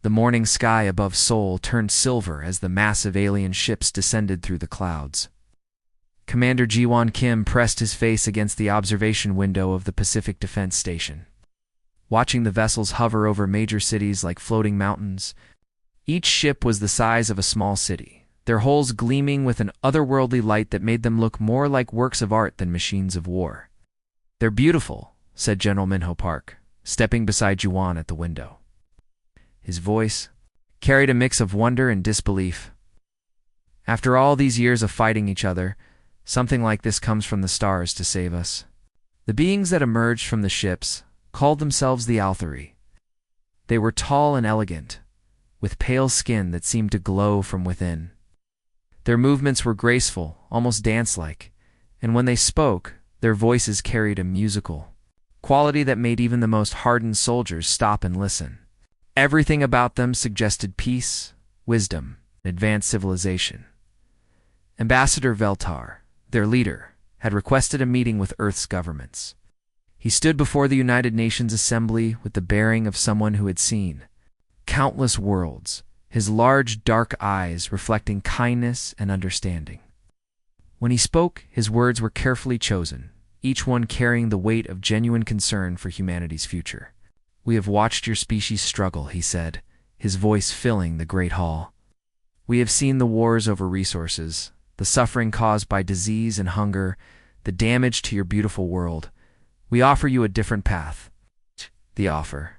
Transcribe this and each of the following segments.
The morning sky above Seoul turned silver as the massive alien ships descended through the clouds. Commander Ji-won Kim pressed his face against the observation window of the Pacific Defense Station. Watching the vessels hover over major cities like floating mountains, each ship was the size of a small city, their hulls gleaming with an otherworldly light that made them look more like works of art than machines of war. "They're beautiful," said General Minho Park, stepping beside Ji-won at the window. His voice carried a mix of wonder and disbelief. "After all these years of fighting each other, something like this comes from the stars to save us." The beings that emerged from the ships called themselves the Althari. They were tall and elegant, with pale skin that seemed to glow from within. Their movements were graceful, almost dance-like, and when they spoke, their voices carried a musical quality that made even the most hardened soldiers stop and listen. Everything about them suggested peace, wisdom, and advanced civilization. Ambassador Veltar, their leader, had requested a meeting with Earth's governments. He stood before the United Nations Assembly with the bearing of someone who had seen countless worlds, his large dark eyes reflecting kindness and understanding. When he spoke, his words were carefully chosen, each one carrying the weight of genuine concern for humanity's future. "We have watched your species struggle," he said, his voice filling the great hall. "We have seen the wars over resources, the suffering caused by disease and hunger, the damage to your beautiful world. We offer you a different path." The offer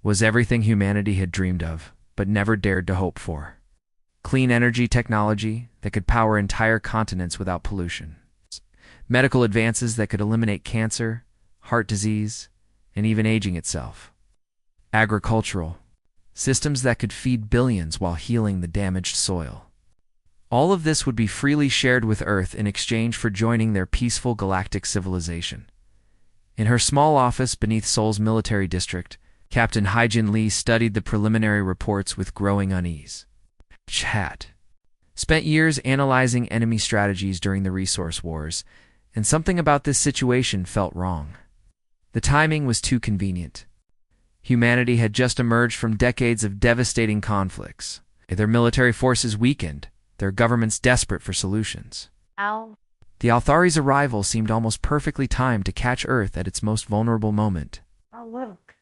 was everything humanity had dreamed of, but never dared to hope for. Clean energy technology that could power entire continents without pollution. Medical advances that could eliminate cancer, heart disease, and even aging itself. Agricultural systems that could feed billions while healing the damaged soil. All of this would be freely shared with Earth in exchange for joining their peaceful galactic civilization. In her small office beneath Seoul's military district, Captain Haijin Lee studied the preliminary reports with growing unease. Chat spent years analyzing enemy strategies during the resource wars, and something about this situation felt wrong. The timing was too convenient. Humanity had just emerged from decades of devastating conflicts. Their military forces weakened, their governments desperate for solutions. Ow. The Althari's arrival seemed almost perfectly timed to catch Earth at its most vulnerable moment. Oh, look.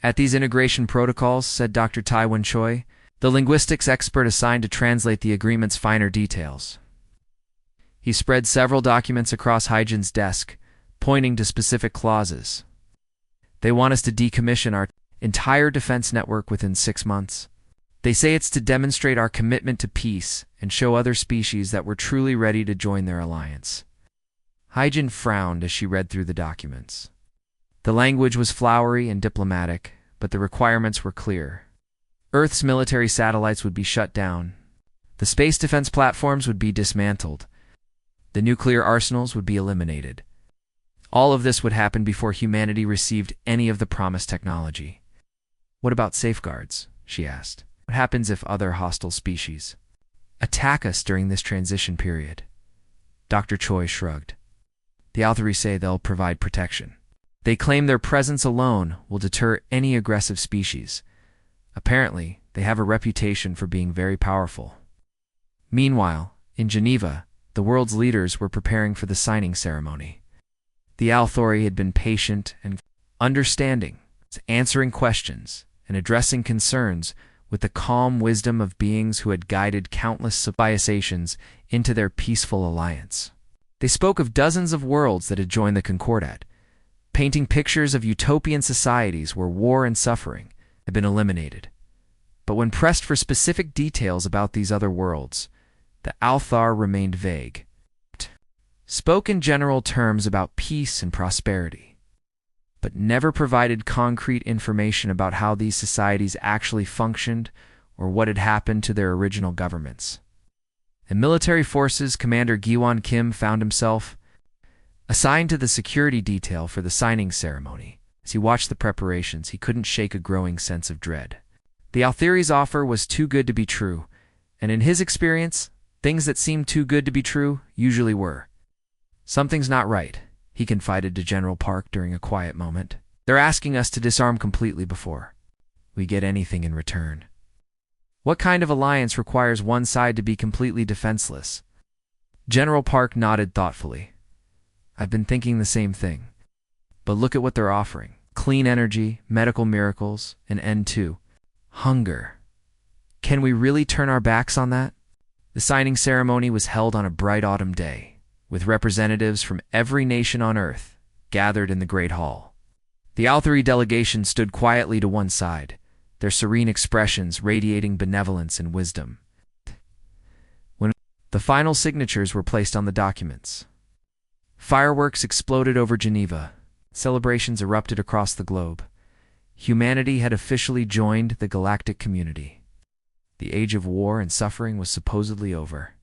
"At these integration protocols," said Dr. Taiwan Choi, the linguistics expert assigned to translate the agreement's finer details. He spread several documents across Haijin's desk, pointing to specific clauses. "They want us to decommission our entire defense network within 6 months. They say it's to demonstrate our commitment to peace and show other species that we're truly ready to join their alliance." Haijin frowned as she read through the documents. The language was flowery and diplomatic, but the requirements were clear. Earth's military satellites would be shut down. The space defense platforms would be dismantled. The nuclear arsenals would be eliminated. All of this would happen before humanity received any of the promised technology. "What about safeguards?" she asked. "What happens if other hostile species attack us during this transition period?" Dr. Choi shrugged. "The Althari say they'll provide protection. They claim their presence alone will deter any aggressive species. Apparently, they have a reputation for being very powerful." Meanwhile, in Geneva, the world's leaders were preparing for the signing ceremony. The Althari had been patient and understanding, answering questions and addressing concerns with the calm wisdom of beings who had guided countless civilizations into their peaceful alliance. They spoke of dozens of worlds that had joined the Concordat, painting pictures of utopian societies where war and suffering had been eliminated. But when pressed for specific details about these other worlds, the Althar remained vague. Spoke in general terms about peace and prosperity, but never provided concrete information about how these societies actually functioned or what had happened to their original governments. In military forces, Commander Gi-won Kim found himself assigned to the security detail for the signing ceremony. As he watched the preparations, he couldn't shake a growing sense of dread. The Althari's offer was too good to be true, and in his experience, things that seemed too good to be true usually were. "Something's not right," he confided to General Park during a quiet moment. "They're asking us to disarm completely before we get anything in return." What kind of alliance requires one side to be completely defenseless? General Park nodded thoughtfully. I've been thinking the same thing. But look at what they're offering. Clean energy, medical miracles, an end to hunger. Can we really turn our backs on that? The signing ceremony was held on a bright autumn day, with representatives from every nation on Earth gathered in the Great Hall. The Althari delegation stood quietly to one side, their serene expressions radiating benevolence and wisdom. When the final signatures were placed on the documents, fireworks exploded over Geneva. Celebrations erupted across the globe. Humanity had officially joined the galactic community. The age of war and suffering was supposedly over.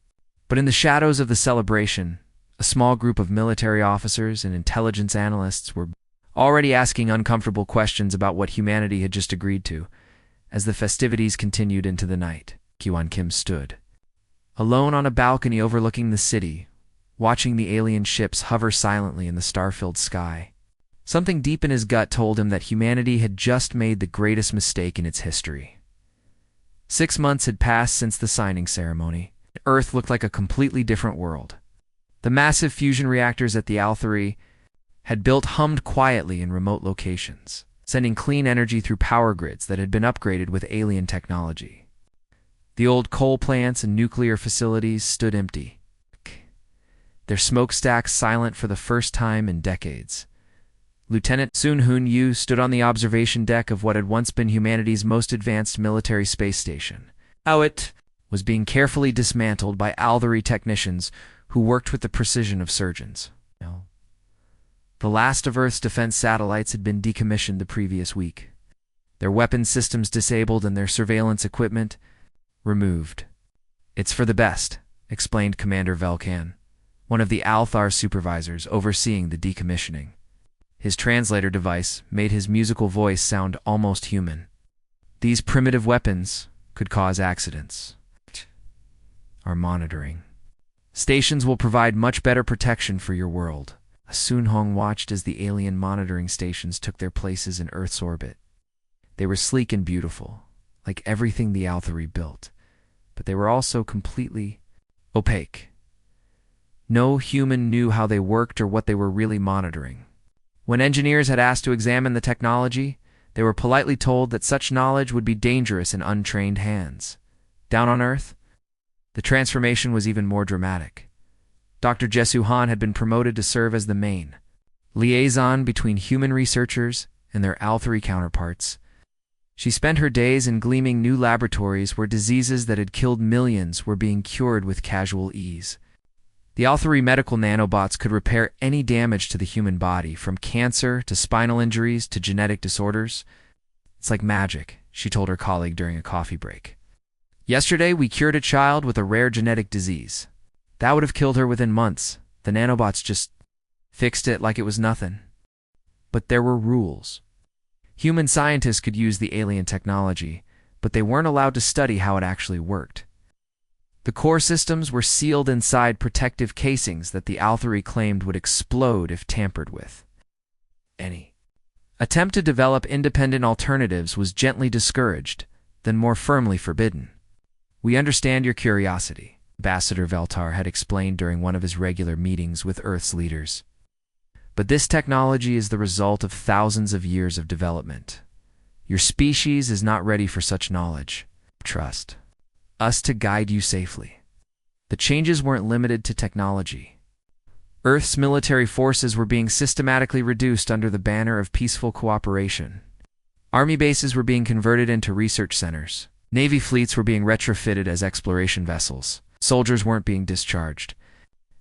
But in the shadows of the celebration, a small group of military officers and intelligence analysts were already asking uncomfortable questions about what humanity had just agreed to. As the festivities continued into the night, Ki-Wan Kim stood, alone on a balcony overlooking the city, watching the alien ships hover silently in the star-filled sky. Something deep in his gut told him that humanity had just made the greatest mistake in its history. 6 months had passed since the signing ceremony. Earth looked like a completely different world. The massive fusion reactors at the Althari had built hummed quietly in remote locations, sending clean energy through power grids that had been upgraded with alien technology. The old coal plants and nuclear facilities stood empty, their smokestacks silent for the first time in decades. Lieutenant Sun Hun Yu stood on the observation deck of what had once been humanity's most advanced military space station. How it was being carefully dismantled by Althari technicians who worked with the precision of surgeons. The last of Earth's defense satellites had been decommissioned the previous week, their weapons systems disabled and their surveillance equipment removed. It's for the best, explained Commander Velkan, one of the Althar supervisors overseeing the decommissioning. His translator device made his musical voice sound almost human. These primitive weapons could cause accidents. Our monitoring stations will provide much better protection for your world. Sun Hong watched as the alien monitoring stations took their places in Earth's orbit. They were sleek and beautiful, like everything the Althari built, but they were also completely opaque. No human knew how they worked or what they were really monitoring. When engineers had asked to examine the technology, they were politely told that such knowledge would be dangerous in untrained hands. Down on Earth, the transformation was even more dramatic. Dr. Jesu Han had been promoted to serve as the main liaison between human researchers and their Althari counterparts. She spent her days in gleaming new laboratories where diseases that had killed millions were being cured with casual ease. The Althari medical nanobots could repair any damage to the human body, from cancer to spinal injuries to genetic disorders. It's like magic, she told her colleague during a coffee break. Yesterday, we cured a child with a rare genetic disease. That would have killed her within months. The nanobots just fixed it like it was nothing. But there were rules. Human scientists could use the alien technology, but they weren't allowed to study how it actually worked. The core systems were sealed inside protective casings that the Althari claimed would explode if tampered with. Any attempt to develop independent alternatives was gently discouraged, then more firmly forbidden. We understand your curiosity, Ambassador Veltar had explained during one of his regular meetings with Earth's leaders. But this technology is the result of thousands of years of development. Your species is not ready for such knowledge. Trust us to guide you safely. The changes weren't limited to technology. Earth's military forces were being systematically reduced under the banner of peaceful cooperation. Army bases were being converted into research centers. Navy fleets were being retrofitted as exploration vessels. Soldiers weren't being discharged.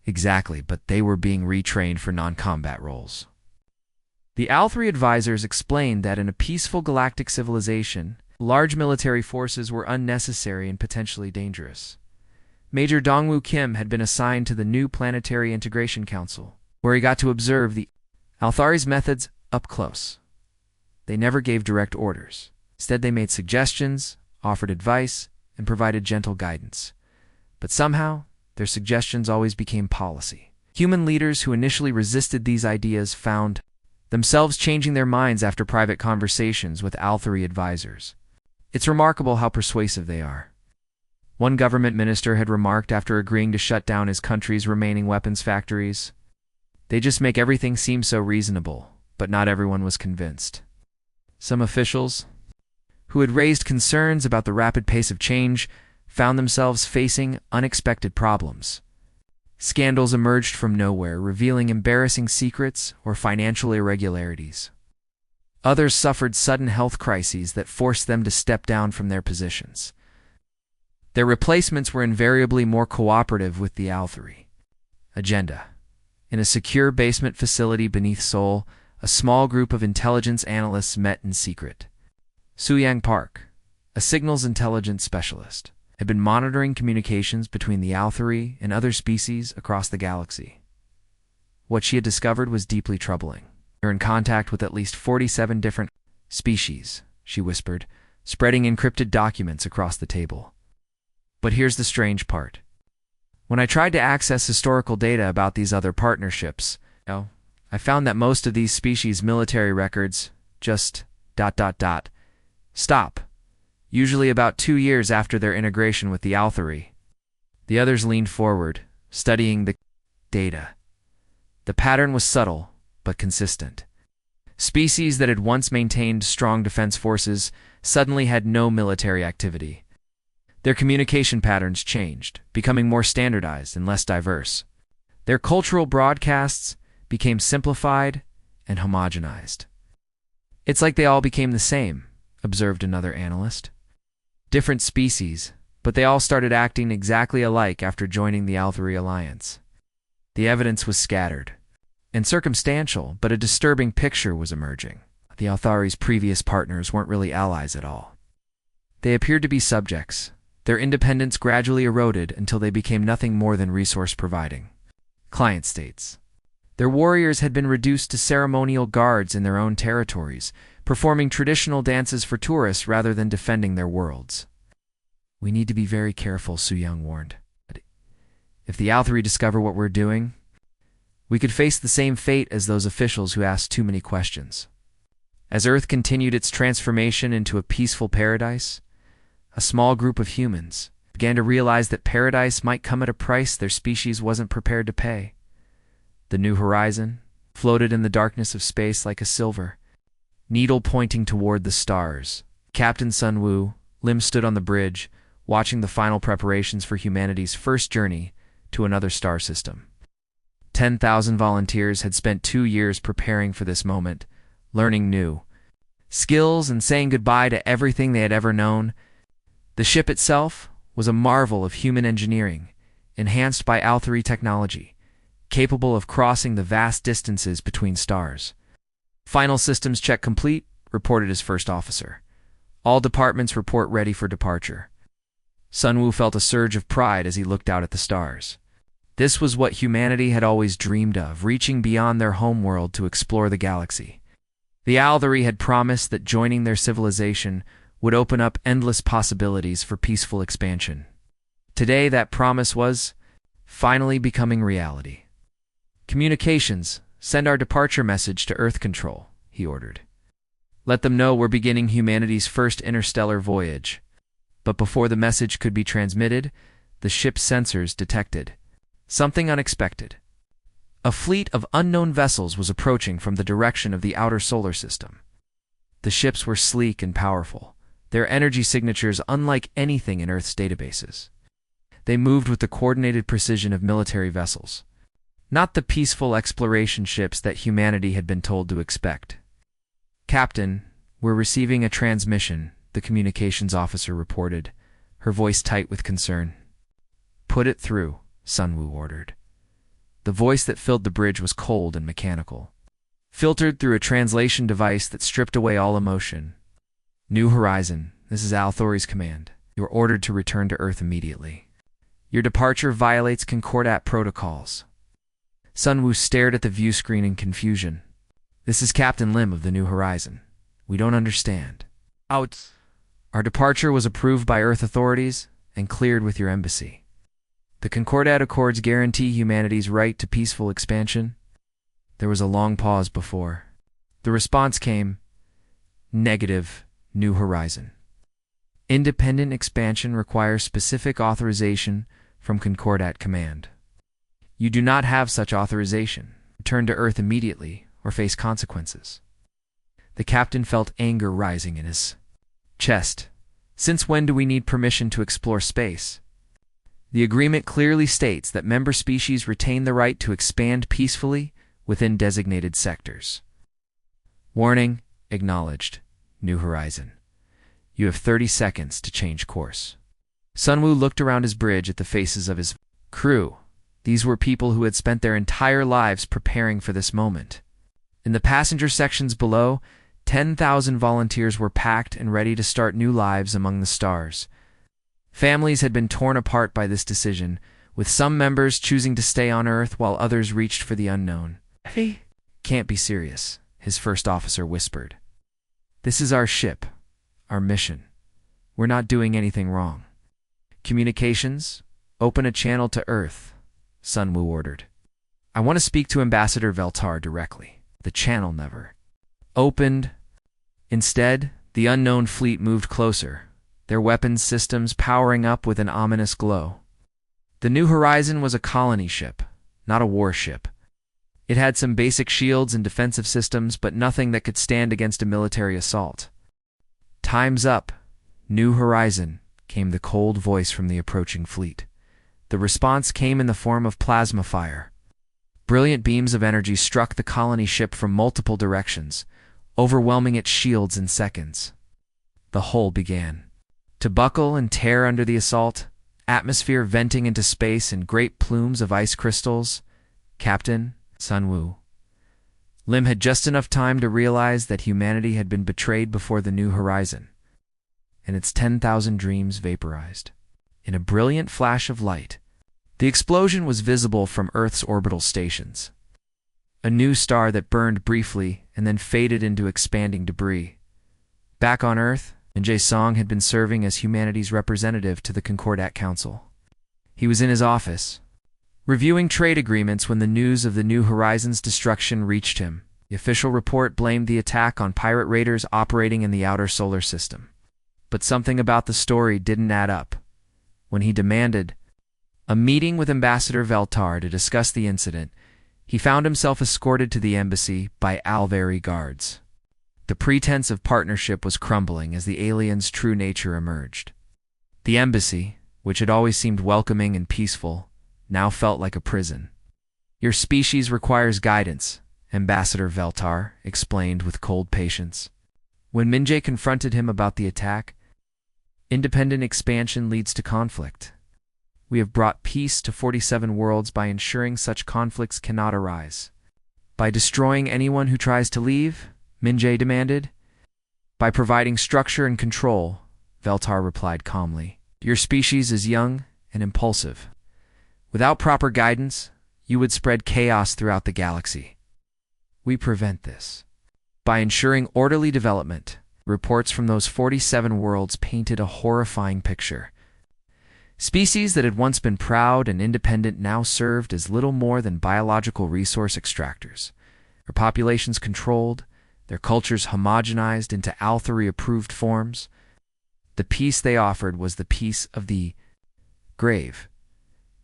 Exactly, but they were being retrained for non-combat roles. The Althari advisors explained that in a peaceful galactic civilization, large military forces were unnecessary and potentially dangerous. Major Dongwoo Kim had been assigned to the new Planetary Integration Council, where he got to observe the Althari's methods up close. They never gave direct orders. Instead, they made suggestions, offered advice, and provided gentle guidance. But somehow, their suggestions always became policy. Human leaders who initially resisted these ideas found themselves changing their minds after private conversations with Althari advisors. It's remarkable how persuasive they are. One government minister had remarked after agreeing to shut down his country's remaining weapons factories. They just make everything seem so reasonable, but not everyone was convinced. Some officials, who had raised concerns about the rapid pace of change, found themselves facing unexpected problems. Scandals emerged from nowhere, revealing embarrassing secrets or financial irregularities. Others suffered sudden health crises that forced them to step down from their positions. Their replacements were invariably more cooperative with the Althary agenda. In a secure basement facility beneath Seoul, a small group of intelligence analysts met in secret. Soo-Yang Park, a signals intelligence specialist, had been monitoring communications between the Althary and other species across the galaxy. What she had discovered was deeply troubling. "You're in contact with at least 47 different species," she whispered, spreading encrypted documents across the table. "But here's the strange part. When I tried to access historical data about these other partnerships, I found that most of these species' military records just ... stop, usually about 2 years after their integration with the Althary." The others leaned forward, studying the data. The pattern was subtle, but consistent. Species that had once maintained strong defense forces suddenly had no military activity. Their communication patterns changed, becoming more standardized and less diverse. Their cultural broadcasts became simplified and homogenized. "It's like they all became the same," observed another analyst. "Different species, but they all started acting exactly alike after joining the Althary Alliance." The evidence was scattered and circumstantial, but a disturbing picture was emerging. The Althary's previous partners weren't really allies at all. They appeared to be subjects. Their independence gradually eroded until they became nothing more than resource-providing client states. Their warriors had been reduced to ceremonial guards in their own territories, performing traditional dances for tourists rather than defending their worlds. "We need to be very careful," Soo-Young warned. "If the Althary discover what we're doing, we could face the same fate as those officials who asked too many questions." As Earth continued its transformation into a peaceful paradise, a small group of humans began to realize that paradise might come at a price their species wasn't prepared to pay. The New Horizon floated in the darkness of space like a silver needle pointing toward the stars. Captain Sun-Woo, Lim stood on the bridge, watching the final preparations for humanity's first journey to another star system. 10,000 volunteers had spent 2 years preparing for this moment, learning new skills and saying goodbye to everything they had ever known. The ship itself was a marvel of human engineering, enhanced by Althary technology, capable of crossing the vast distances between stars. "Final systems check complete," reported his first officer. "All departments report ready for departure." Sun-Woo felt a surge of pride as he looked out at the stars. This was what humanity had always dreamed of, reaching beyond their homeworld to explore the galaxy. The Althary had promised that joining their civilization would open up endless possibilities for peaceful expansion. Today, that promise was finally becoming reality. "Communications, send our departure message to Earth Control," he ordered. "Let them know we're beginning humanity's first interstellar voyage." But before the message could be transmitted, the ship's sensors detected something unexpected. A fleet of unknown vessels was approaching from the direction of the outer solar system. The ships were sleek and powerful, their energy signatures unlike anything in Earth's databases. They moved with the coordinated precision of military vessels, not the peaceful exploration ships that humanity had been told to expect. "Captain, we're receiving a transmission," the communications officer reported, her voice tight with concern. "Put it through," Sun-Woo ordered. The voice that filled the bridge was cold and mechanical, filtered through a translation device that stripped away all emotion. "New Horizon, this is Althary's command. You are ordered to return to Earth immediately. Your departure violates Concordat protocols." Sun-Woo stared at the view screen in confusion. "This is Captain Lim of the New Horizon. We don't understand." "Out." "Our departure was approved by Earth authorities and cleared with your embassy. The Concordat Accords guarantee humanity's right to peaceful expansion." There was a long pause before the response came, "Negative, New Horizon." Independent expansion requires specific authorization from Concordat Command. You do not have such authorization. Return to Earth immediately or face consequences. The captain felt anger rising in his chest. Since when do we need permission to explore space? The agreement clearly states that member species retain the right to expand peacefully within designated sectors. Warning, acknowledged. New Horizon. You have 30 seconds to change course. Sunwoo looked around his bridge at the faces of his crew. These were people who had spent their entire lives preparing for this moment. In the passenger sections below, 10,000 volunteers were packed and ready to start new lives among the stars. Families had been torn apart by this decision, with some members choosing to stay on Earth while others reached for the unknown. "Hey, can't be serious," his first officer whispered. "This is our ship, our mission. We're not doing anything wrong." "Communications, open a channel to Earth," Sunwoo ordered. "I want to speak to Ambassador Veltar directly." The channel never opened. Instead, the unknown fleet moved closer, their weapons systems powering up with an ominous glow. The New Horizon was a colony ship, not a warship. It had some basic shields and defensive systems, but nothing that could stand against a military assault. "Time's up, New Horizon," came the cold voice from the approaching fleet. The response came in the form of plasma fire. Brilliant beams of energy struck the colony ship from multiple directions, overwhelming its shields in seconds. The hull began to buckle and tear under the assault, atmosphere venting into space in great plumes of ice crystals. Captain Sunwoo Lim had just enough time to realize that humanity had been betrayed before the New Horizon, and its 10,000 dreams vaporized. In a brilliant flash of light, the explosion was visible from Earth's orbital stations. A new star that burned briefly and then faded into expanding debris. Back on Earth, Jae Song had been serving as humanity's representative to the Concordat Council. He was in his office, reviewing trade agreements when the news of the New Horizon's destruction reached him. The official report blamed the attack on pirate raiders operating in the outer solar system. But something about the story didn't add up. When he demanded a meeting with Ambassador Veltar to discuss the incident, he found himself escorted to the embassy by Alvari guards. The pretense of partnership was crumbling as the aliens' true nature emerged. The embassy, which had always seemed welcoming and peaceful, now felt like a prison. "Your species requires guidance," Ambassador Veltar explained with cold patience. When Minjae confronted him about the attack, "Independent expansion leads to conflict. We have brought peace to 47 worlds by ensuring such conflicts cannot arise." "By destroying anyone who tries to leave?" Minjae demanded. "By providing structure and control," Veltar replied calmly. "Your species is young and impulsive. Without proper guidance, you would spread chaos throughout the galaxy. We prevent this by ensuring orderly development." Reports from those 47 worlds painted a horrifying picture. Species that had once been proud and independent now served as little more than biological resource extractors. Their populations controlled, their cultures homogenized into Althari-approved forms. The peace they offered was the peace of the grave.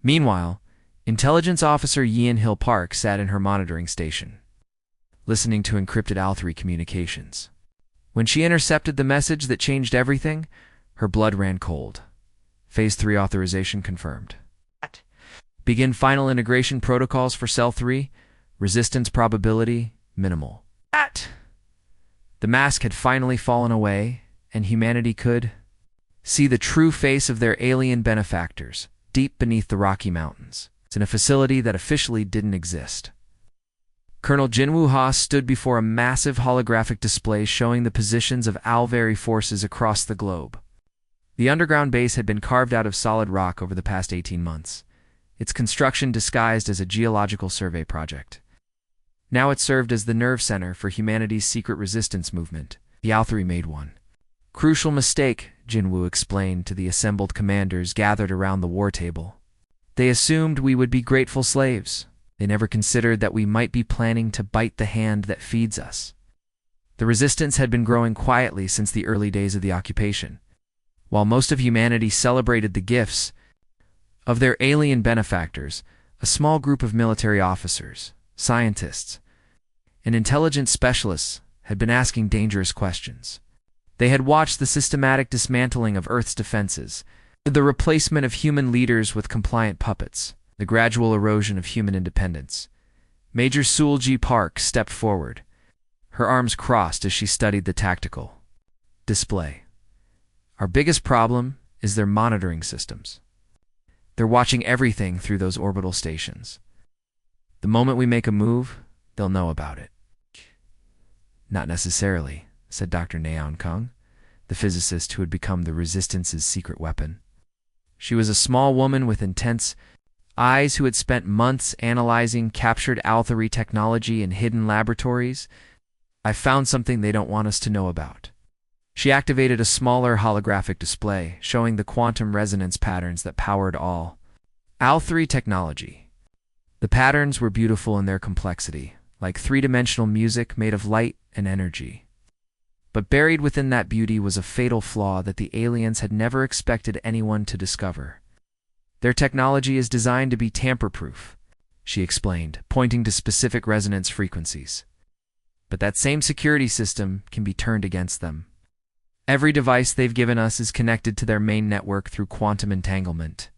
Meanwhile, Intelligence Officer Yin Hill Park sat in her monitoring station, listening to encrypted Althari communications. When she intercepted the message that changed everything, her blood ran cold. Phase 3 authorization confirmed. Begin final integration protocols for Cell 3. Resistance probability minimal. The mask had finally fallen away, and humanity could see the true face of their alien benefactors, deep beneath the Rocky Mountains, in a facility that officially didn't exist. Colonel Jinwoo Ha stood before a massive holographic display showing the positions of Alvari forces across the globe. The underground base had been carved out of solid rock over the past 18 months, its construction disguised as a geological survey project. Now it served as the nerve center for humanity's secret resistance movement. The Althari made one crucial mistake, Jinwoo explained to the assembled commanders gathered around the war table. They assumed we would be grateful slaves. They never considered that we might be planning to bite the hand that feeds us. The resistance had been growing quietly since the early days of the occupation. While most of humanity celebrated the gifts of their alien benefactors, a small group of military officers, scientists, and intelligence specialists had been asking dangerous questions. They had watched the systematic dismantling of Earth's defenses, the replacement of human leaders with compliant puppets, the gradual erosion of human independence. Major Sewell G. Park stepped forward, her arms crossed as she studied the tactical display. Our biggest problem is their monitoring systems. They're watching everything through those orbital stations. The moment we make a move, they'll know about it. Not necessarily, said Dr. Naeun Kung, the physicist who had become the Resistance's secret weapon. She was a small woman with intense eyes who had spent months analyzing captured Althari technology in hidden laboratories. I found something they don't want us to know about. She activated a smaller holographic display, showing the quantum resonance patterns that powered all Althari technology. The patterns were beautiful in their complexity, like three-dimensional music made of light and energy. But buried within that beauty was a fatal flaw that the aliens had never expected anyone to discover. Their technology is designed to be tamper-proof, she explained, pointing to specific resonance frequencies. But that same security system can be turned against them. Every device they've given us is connected to their main network through quantum entanglement.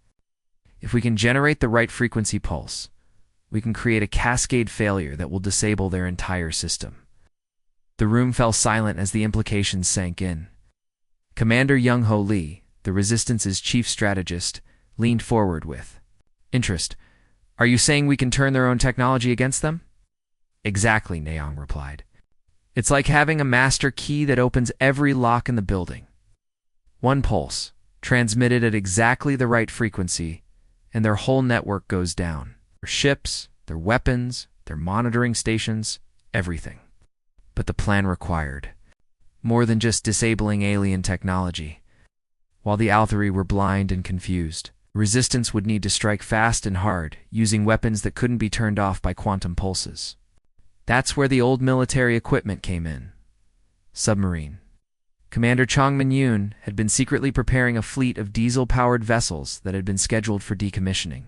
If we can generate the right frequency pulse, we can create a cascade failure that will disable their entire system. The room fell silent as the implications sank in. Commander Young-Ho Lee, the Resistance's chief strategist, leaned forward with interest. Are you saying we can turn their own technology against them? Exactly, Naeun replied. It's like having a master key that opens every lock in the building. One pulse, transmitted at exactly the right frequency, and their whole network goes down. Their ships, their weapons, their monitoring stations, everything. But the plan required more than just disabling alien technology. While the Althari were blind and confused, Resistance would need to strike fast and hard, using weapons that couldn't be turned off by quantum pulses. That's where the old military equipment came in. Submarine. Commander Chong Min-yoon had been secretly preparing a fleet of diesel-powered vessels that had been scheduled for decommissioning.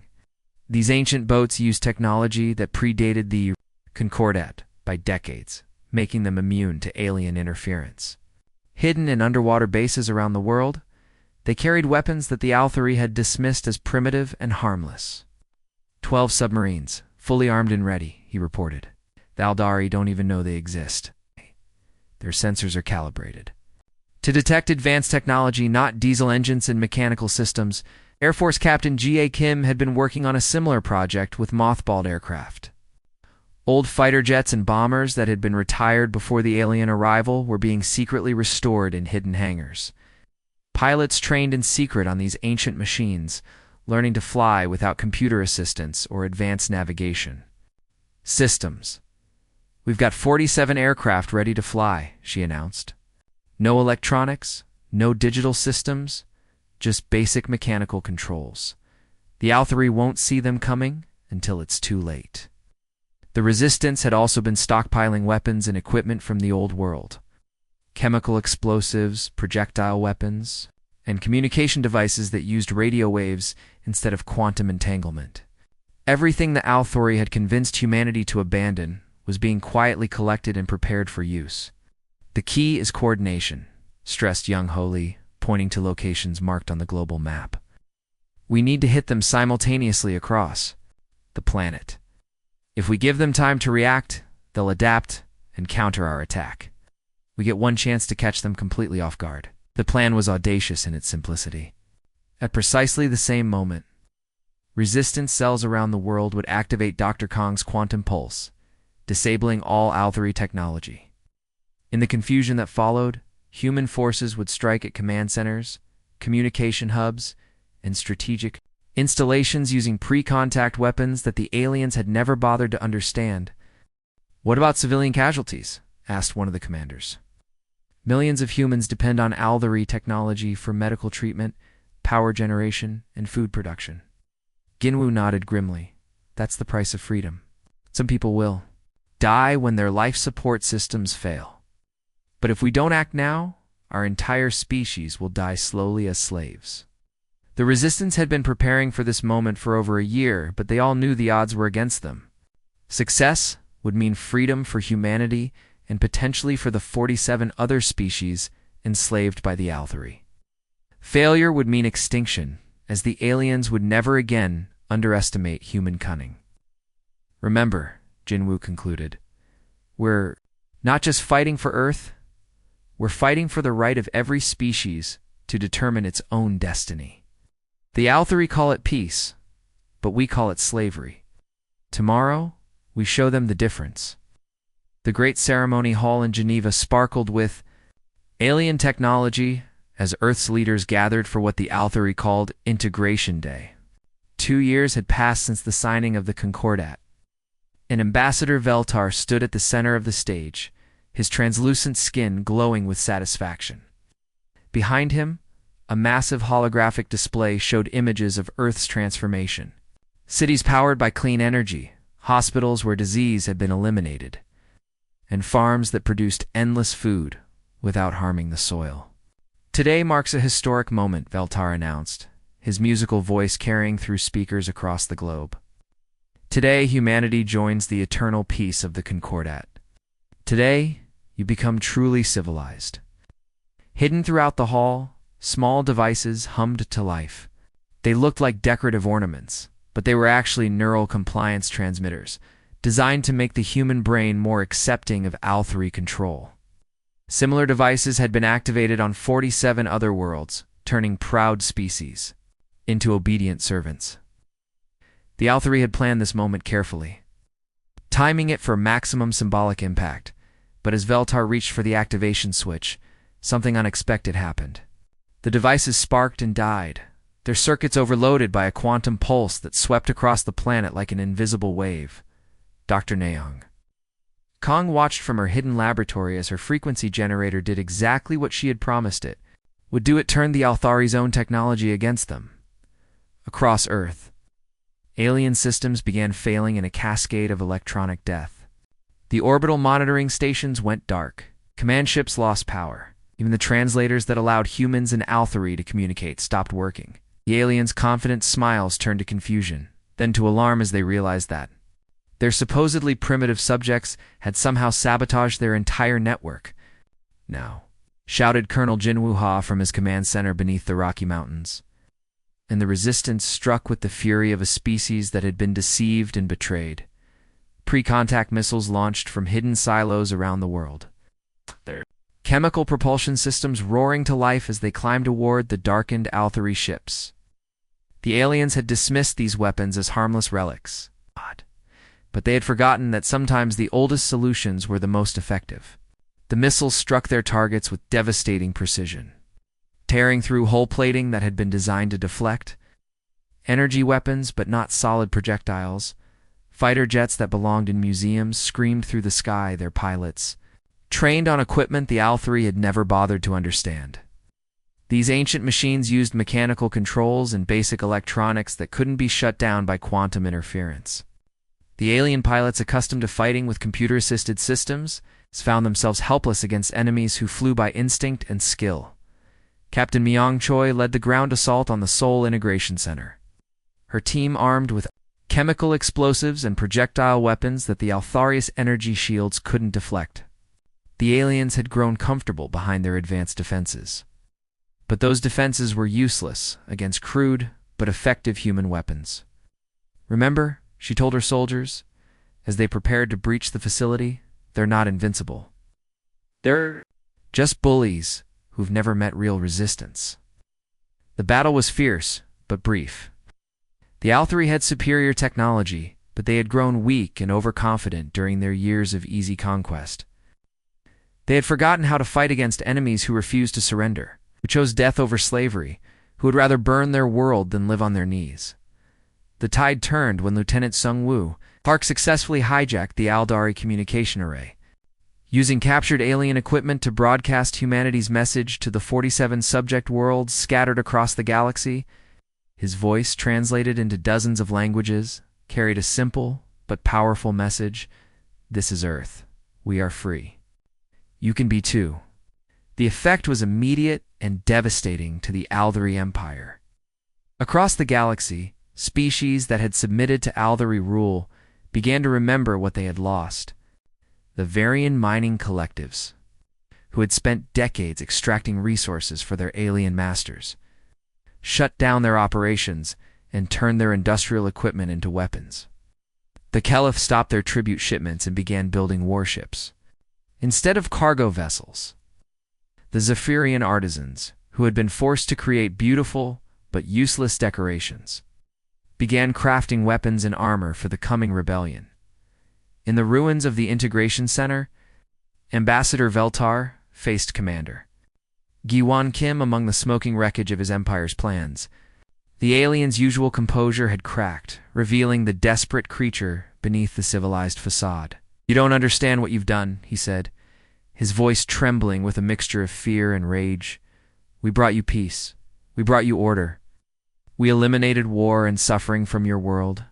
These ancient boats used technology that predated the Concordat by decades, making them immune to alien interference. Hidden in underwater bases around the world, they carried weapons that the Althari had dismissed as primitive and harmless. 12 submarines, fully armed and ready, he reported. The Aldari don't even know they exist. Their sensors are calibrated to detect advanced technology, not diesel engines and mechanical systems. Air Force Captain G.A. Kim had been working on a similar project with mothballed aircraft. Old fighter jets and bombers that had been retired before the alien arrival were being secretly restored in hidden hangars. Pilots trained in secret on these ancient machines, learning to fly without computer assistance or advanced navigation. Systems. We've got 47 aircraft ready to fly, she announced. No electronics, no digital systems, just basic mechanical controls. The Althari won't see them coming until it's too late. The Resistance had also been stockpiling weapons and equipment from the old world. Chemical explosives, projectile weapons, and communication devices that used radio waves instead of quantum entanglement. Everything the Althari had convinced humanity to abandon was being quietly collected and prepared for use. The key is coordination, stressed Young-Ho Lee, pointing to locations marked on the global map. We need to hit them simultaneously across the planet. If we give them time to react, they'll adapt and counter our attack. We get one chance to catch them completely off guard. The plan was audacious in its simplicity. At precisely the same moment, Resistance cells around the world would activate Dr. Kong's quantum pulse, disabling all Althari technology. In the confusion that followed, human forces would strike at command centers, communication hubs, and strategic installations using pre-contact weapons that the aliens had never bothered to understand. What about civilian casualties? Asked one of the commanders. Millions of humans depend on Althari technology for medical treatment, power generation, and food production. Ginwoo nodded grimly. That's the price of freedom. Some people will die when their life support systems fail. But if we don't act now, our entire species will die slowly as slaves. The Resistance had been preparing for this moment for over a year, but they all knew the odds were against them. Success would mean freedom for humanity and potentially for the 47 other species enslaved by the Althari. Failure would mean extinction, as the aliens would never again underestimate human cunning. Remember, Jinwoo concluded, we're not just fighting for Earth, we're fighting for the right of every species to determine its own destiny. The Althari call it peace, but we call it slavery. Tomorrow, we show them the difference. The great ceremony hall in Geneva sparkled with alien technology as Earth's leaders gathered for what the Althari called Integration Day. 2 years had passed since the signing of the Concordat. And Ambassador Veltar stood at the center of the stage, his translucent skin glowing with satisfaction. Behind him, a massive holographic display showed images of Earth's transformation. Cities powered by clean energy, hospitals where disease had been eliminated, and farms that produced endless food without harming the soil. Today marks a historic moment, Veltar announced, his musical voice carrying through speakers across the globe. Today, humanity joins the eternal peace of the Concordat. Today, you become truly civilized. Hidden throughout the hall, small devices hummed to life. They looked like decorative ornaments, but they were actually neural compliance transmitters, designed to make the human brain more accepting of Althari control. Similar devices had been activated on 47 other worlds, turning proud species into obedient servants. The Althari had planned this moment carefully, timing it for maximum symbolic impact, but as Veltar reached for the activation switch, something unexpected happened. The devices sparked and died, their circuits overloaded by a quantum pulse that swept across the planet like an invisible wave. Dr. Nayoung. Kong watched from her hidden laboratory as her frequency generator did exactly what she had promised it. Would do it turn the Althari's own technology against them. Across Earth, alien systems began failing in a cascade of electronic death. The orbital monitoring stations went dark. Command ships lost power. Even the translators that allowed humans and Althari to communicate stopped working. The aliens' confident smiles turned to confusion, then to alarm as they realized that their supposedly primitive subjects had somehow sabotaged their entire network. "Now," shouted Colonel Jinwoo Ha from his command center beneath the Rocky Mountains. And the Resistance struck with the fury of a species that had been deceived and betrayed. Pre-contact missiles launched from hidden silos around the world, their chemical propulsion systems roaring to life as they climbed toward the darkened Althari ships. The aliens had dismissed these weapons as harmless relics, but they had forgotten that sometimes the oldest solutions were the most effective. The missiles struck their targets with devastating precision, tearing through hull plating that had been designed to deflect. Energy weapons, but not solid projectiles. Fighter jets that belonged in museums screamed through the sky, their pilots trained on equipment the Althari had never bothered to understand. These ancient machines used mechanical controls and basic electronics that couldn't be shut down by quantum interference. The alien pilots accustomed to fighting with computer-assisted systems found themselves helpless against enemies who flew by instinct and skill. Captain Myung Choi led the ground assault on the Seoul Integration Center, her team armed with chemical explosives and projectile weapons that the Althari's energy shields couldn't deflect. The aliens had grown comfortable behind their advanced defenses. But those defenses were useless against crude but effective human weapons. "Remember," she told her soldiers, as they prepared to breach the facility, "they're not invincible. They're just bullies who've never met real resistance." The battle was fierce, but brief. The Althari had superior technology, but they had grown weak and overconfident during their years of easy conquest. They had forgotten how to fight against enemies who refused to surrender, who chose death over slavery, who would rather burn their world than live on their knees. The tide turned when Lieutenant Sung Woo Park successfully hijacked the Aldari communication array, using captured alien equipment to broadcast humanity's message to the 47 subject worlds scattered across the galaxy. His voice, translated into dozens of languages, carried a simple but powerful message: "This is Earth. We are free. You can be too. The effect was immediate and devastating to the Althari Empire. Across the galaxy, species that had submitted to Althari rule began to remember what they had lost. The Varian mining collectives, who had spent decades extracting resources for their alien masters, shut down their operations and turned their industrial equipment into weapons. The Caliph stopped their tribute shipments and began building warships. Instead of cargo vessels, the Zephyrian artisans, who had been forced to create beautiful but useless decorations, began crafting weapons and armor for the coming rebellion. In the ruins of the Integration Center, Ambassador Veltar faced Commander Giwan Kim among the smoking wreckage of his empire's plans. The alien's usual composure had cracked, revealing the desperate creature beneath the civilized facade. "You don't understand what you've done," he said, his voice trembling with a mixture of fear and rage. "We brought you peace. We brought you order. We eliminated war and suffering from your world."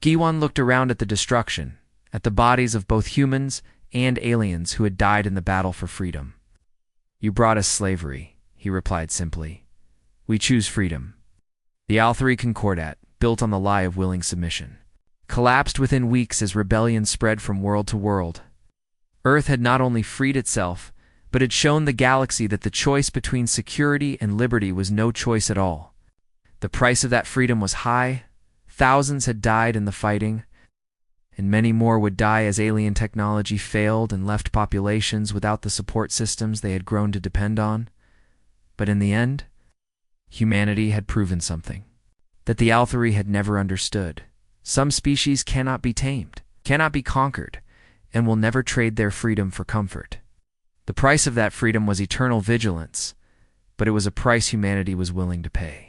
Giwan looked around at the destruction, at the bodies of both humans and aliens who had died in the battle for freedom. "You brought us slavery," he replied simply. "We choose freedom." The Althari Concordat, built on the lie of willing submission, collapsed within weeks as rebellion spread from world to world. Earth had not only freed itself, but had shown the galaxy that the choice between security and liberty was no choice at all. The price of that freedom was high. Thousands had died in the fighting, and many more would die as alien technology failed and left populations without the support systems they had grown to depend on. But in the end, humanity had proven something that the Althari had never understood. Some species cannot be tamed, cannot be conquered, and will never trade their freedom for comfort. The price of that freedom was eternal vigilance, but it was a price humanity was willing to pay.